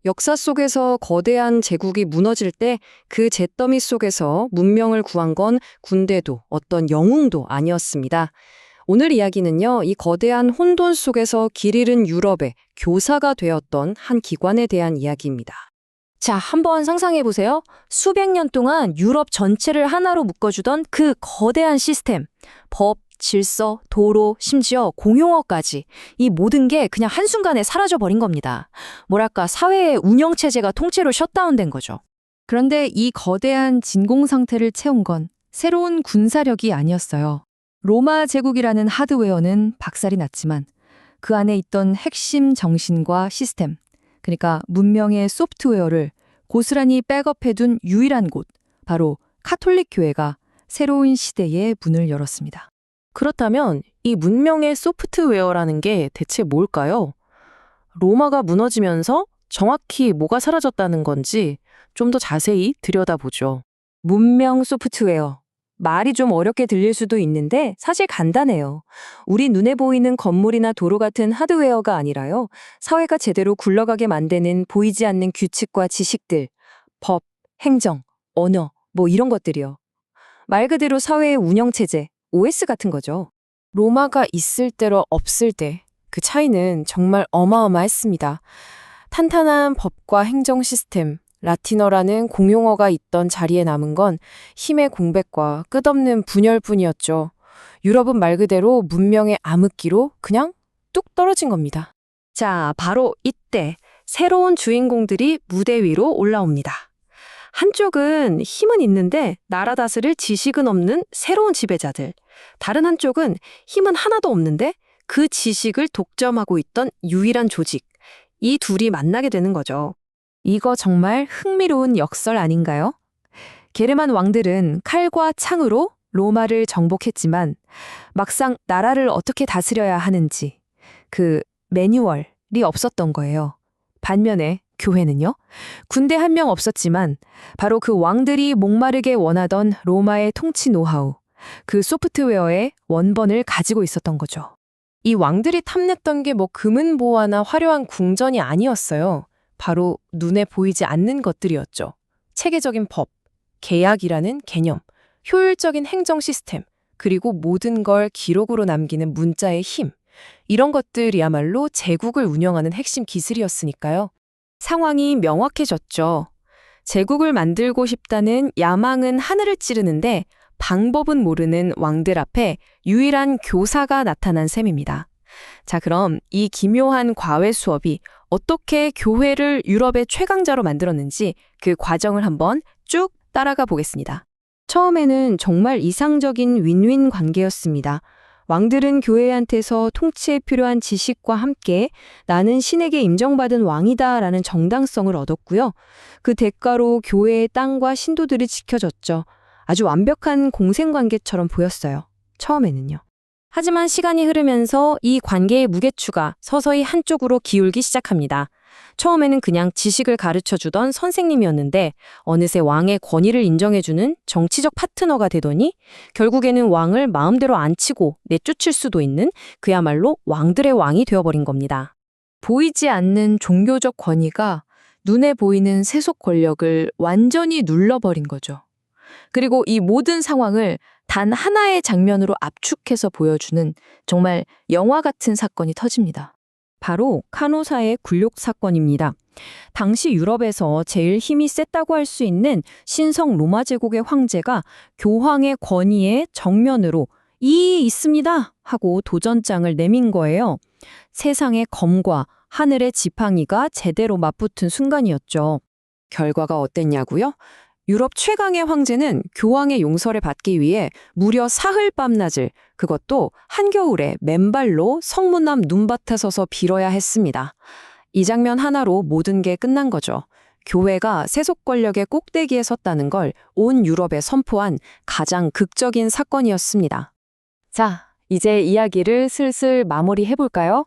역사 속에서 거대한 제국이 무너질 때 그 잿더미 속에서 문명을 구한 건 군대도 어떤 영웅도 아니었습니다. 오늘 이야기는요, 이 거대한 혼돈 속에서 길 잃은 유럽의 교사가 되었던 한 기관에 대한 이야기입니다. 자, 한번 상상해 보세요. 수백 년 동안 유럽 전체를 하나로 묶어주던 그 거대한 시스템. 법, 질서, 도로, 심지어 공용어까지. 이 모든 게 그냥 한순간에 사라져버린 겁니다. 뭐랄까, 사회의 운영체제가 통째로 셧다운된 거죠. 그런데 이 거대한 진공 상태를 채운 건 새로운 군사력이 아니었어요. 로마 제국이라는 하드웨어는 박살이 났지만 그 안에 있던 핵심 정신과 시스템, 그러니까 문명의 소프트웨어를 고스란히 백업해둔 유일한 곳, 바로 카톨릭 교회가 새로운 시대의 문을 열었습니다. 그렇다면 이 문명의 소프트웨어라는 게 대체 뭘까요? 로마가 무너지면서 정확히 뭐가 사라졌다는 건지 좀 더 자세히 들여다보죠. 문명 소프트웨어. 말이 좀 어렵게 들릴 수도 있는데 사실 간단해요. 우리 눈에 보이는 건물이나 도로 같은 하드웨어가 아니라요. 사회가 제대로 굴러가게 만드는 보이지 않는 규칙과 지식들, 법, 행정, 언어, 뭐 이런 것들이요. 말 그대로 사회의 운영체제, OS 같은 거죠. 로마가 있을 때로 없을 때 그 차이는 정말 어마어마했습니다. 탄탄한 법과 행정 시스템, 라틴어라는 공용어가 있던 자리에 남은 건 힘의 공백과 끝없는 분열뿐이었죠. 유럽은 말 그대로 문명의 암흑기로 그냥 뚝 떨어진 겁니다. 자, 바로 이때 새로운 주인공들이 무대 위로 올라옵니다. 한쪽은 힘은 있는데 나라 다스릴 지식은 없는 새로운 지배자들. 다른 한쪽은 힘은 하나도 없는데 그 지식을 독점하고 있던 유일한 조직. 이 둘이 만나게 되는 거죠. 이거 정말 흥미로운 역설 아닌가요? 게르만 왕들은 칼과 창으로 로마를 정복했지만 막상 나라를 어떻게 다스려야 하는지 그 매뉴얼이 없었던 거예요. 반면에 교회는요? 군대 한 명 없었지만 바로 그 왕들이 목마르게 원하던 로마의 통치 노하우, 그 소프트웨어의 원본을 가지고 있었던 거죠. 이 왕들이 탐냈던 게 뭐 금은보화나 화려한 궁전이 아니었어요. 바로 눈에 보이지 않는 것들이었죠. 체계적인 법, 계약이라는 개념, 효율적인 행정 시스템, 그리고 모든 걸 기록으로 남기는 문자의 힘. 이런 것들이야말로 제국을 운영하는 핵심 기술이었으니까요. 상황이 명확해졌죠. 제국을 만들고 싶다는 야망은 하늘을 찌르는데 방법은 모르는 왕들 앞에 유일한 교사가 나타난 셈입니다. 자, 그럼 이 기묘한 과외 수업이 어떻게 교회를 유럽의 최강자로 만들었는지 그 과정을 한번 쭉 따라가 보겠습니다. 처음에는 정말 이상적인 윈윈 관계였습니다. 왕들은 교회한테서 통치에 필요한 지식과 함께 나는 신에게 인정받은 왕이다 라는 정당성을 얻었고요. 그 대가로 교회의 땅과 신도들이 지켜졌죠. 아주 완벽한 공생관계처럼 보였어요. 처음에는요. 하지만 시간이 흐르면서 이 관계의 무게추가 서서히 한쪽으로 기울기 시작합니다. 처음에는 그냥 지식을 가르쳐주던 선생님이었는데 어느새 왕의 권위를 인정해주는 정치적 파트너가 되더니 결국에는 왕을 마음대로 안 치고 내쫓을 수도 있는 그야말로 왕들의 왕이 되어버린 겁니다. 보이지 않는 종교적 권위가 눈에 보이는 세속 권력을 완전히 눌러버린 거죠. 그리고 이 모든 상황을 단 하나의 장면으로 압축해서 보여주는 정말 영화 같은 사건이 터집니다. 바로 카노사의 굴욕 사건입니다. 당시 유럽에서 제일 힘이 셌다고 할 수 있는 신성 로마 제국의 황제가 교황의 권위에 정면으로 이의 있습니다 하고 도전장을 내민 거예요. 세상의 검과 하늘의 지팡이가 제대로 맞붙은 순간이었죠. 결과가 어땠냐고요? 유럽 최강의 황제는 교황의 용서를 받기 위해 무려 사흘 밤낮을, 그것도 한겨울에 맨발로 성문 앞 눈밭에 서서 빌어야 했습니다. 이 장면 하나로 모든 게 끝난 거죠. 교회가 세속 권력의 꼭대기에 섰다는 걸 온 유럽에 선포한 가장 극적인 사건이었습니다. 자, 이제 이야기를 슬슬 마무리해볼까요?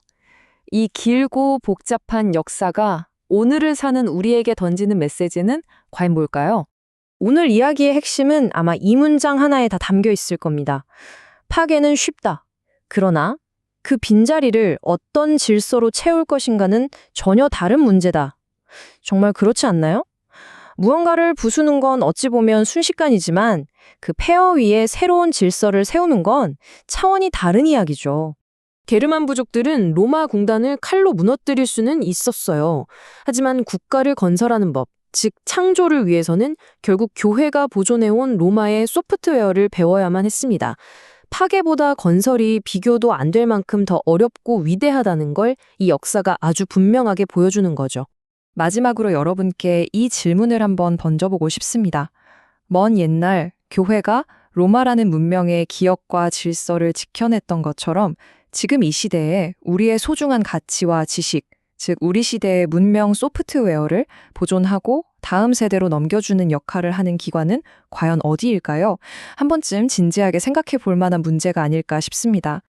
이 길고 복잡한 역사가 오늘을 사는 우리에게 던지는 메시지는 과연 뭘까요? 오늘 이야기의 핵심은 아마 이 문장 하나에 다 담겨 있을 겁니다. 파괴는 쉽다. 그러나 그 빈자리를 어떤 질서로 채울 것인가는 전혀 다른 문제다. 정말 그렇지 않나요? 무언가를 부수는 건 어찌 보면 순식간이지만 그 폐허 위에 새로운 질서를 세우는 건 차원이 다른 이야기죠. 게르만 부족들은 로마 궁단을 칼로 무너뜨릴 수는 있었어요. 하지만 국가를 건설하는 법, 즉 창조를 위해서는 결국 교회가 보존해온 로마의 소프트웨어를 배워야만 했습니다. 파괴보다 건설이 비교도 안 될 만큼 더 어렵고 위대하다는 걸 이 역사가 아주 분명하게 보여주는 거죠. 마지막으로 여러분께 이 질문을 한번 던져보고 싶습니다. 먼 옛날 교회가 로마라는 문명의 기억과 질서를 지켜냈던 것처럼 지금 이 시대에 우리의 소중한 가치와 지식, 즉 우리 시대의 문명 소프트웨어를 보존하고 다음 세대로 넘겨주는 역할을 하는 기관은 과연 어디일까요? 한 번쯤 진지하게 생각해 볼 만한 문제가 아닐까 싶습니다.